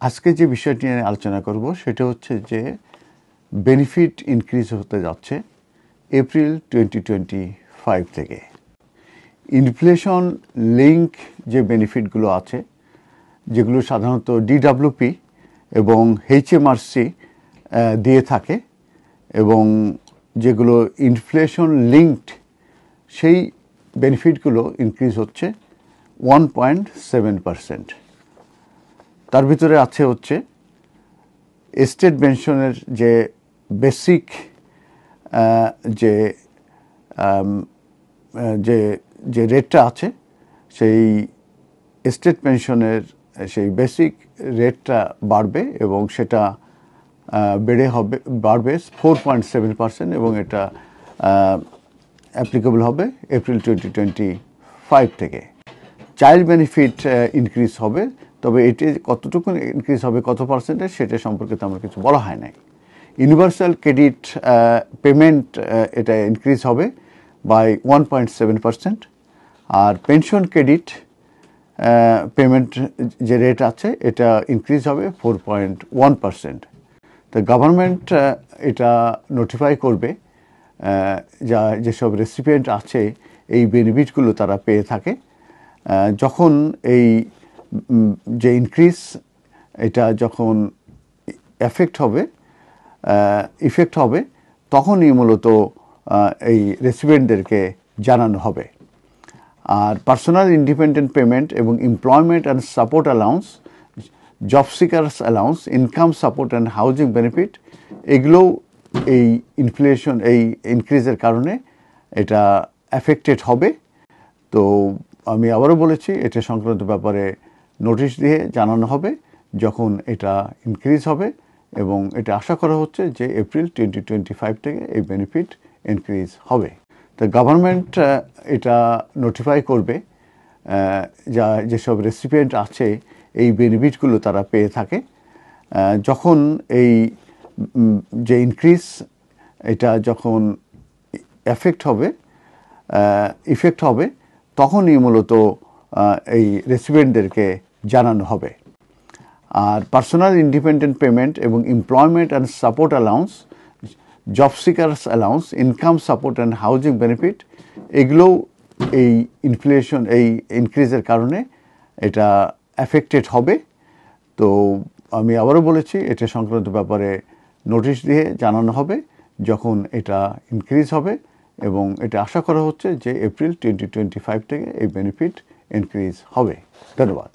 আজকে যে বিষয়টি নিয়ে আলোচনা করব সেটা হচ্ছে যে বেনিফিট ইনক্রিজ হতে যাচ্ছে এপ্রিল 2025 থেকে। ইনফ্লেশন লিঙ্ক যে বেনিফিটগুলো আছে, যেগুলো সাধারণত ডিডব্লিউপি এবং এইচএমআরসি দিয়ে থাকে, এবং যেগুলো ইনফ্লেশন লিঙ্কড, সেই বেনিফিটগুলো ইনক্রিজ হচ্ছে 1.7%। তার ভিতরে আছে হচ্ছে স্টেট পেনশনের যে বেসিক যে যে যে রেটটা আছে, সেই স্টেট পেনশনের সেই বেসিক রেটটা বাড়বে এবং সেটা বাড়বে 4.7%, এবং এটা অ্যাপ্লিকেবল হবে এপ্রিল 2025 থেকে। চাইল্ড বেনিফিট ইনক্রিজ হবে, তবে এটি কতটুকু ইনক্রিজ হবে, কত পার্সেন্টেজ, সেটা সম্পর্কে তো আমার কিছু বলা হয় নাই। ইউনিভার্সাল ক্রেডিট পেমেন্ট এটা ইনক্রিজ হবে বাই 1.7%, আর পেনশন ক্রেডিট পেমেন্ট যে রেট আছে এটা ইনক্রিজ হবে 4.1%। তো গভর্নমেন্ট এটা নোটিফাই করবে যেসব রেসিপিয়েন্ট আছে এই বেনিফিটগুলো তারা পেয়ে থাকে। যখন এই যে ইনক্রিজ এটা যখন ইফেক্ট হবে তখনই মূলত এই রেসিপিয়েন্টদেরকে জানানো হবে। আর পার্সোনাল ইন্ডিপেন্ডেন্ট পেমেন্ট এবং employment and support allowance, job seekers allowance, income support and housing benefit, এগুলোও এই ইনফ্লেশন এই ইনক্রিজের কারণে এটা অ্যাফেক্টেড হবে। তো আমি আবারও বলেছি, এটা সংক্রান্ত ব্যাপারে নোটিশ দিয়ে জানানো হবে যখন এটা ইনক্রিজ হবে, এবং এটা আশা করা হচ্ছে যে এপ্রিল 2025 থেকে এই বেনিফিট ইনক্রিজ হবে। তো গভর্নমেন্ট এটা নোটিফাই করবে যেসব রেসিপিয়েন্ট আছে এই বেনিফিটগুলো তারা পেয়ে থাকে। যখন এই যে ইনক্রিজ এটা যখন ইফেক্ট হবে তখনই মূলত এই রেসিপিয়েন্টদেরকে জানানো হবে। আর পার্সোনাল ইন্ডিপেন্ডেন্ট পেমেন্ট এবং employment and support allowance, job seekers allowance, income support and housing benefit, এগুলোও এই ইনফ্লেশন এই ইনক্রিজের কারণে এটা অ্যাফেক্টেড হবে। তো আমি আবারও বলেছি, এটা সংক্রান্ত ব্যাপারে নোটিশ দিয়ে জানানো হবে যখন এটা ইনক্রিজ হবে, এবং এটা আশা করা হচ্ছে যে এপ্রিল 2025 থেকে এই বেনিফিট ইনক্রিজ হবে। ধন্যবাদ।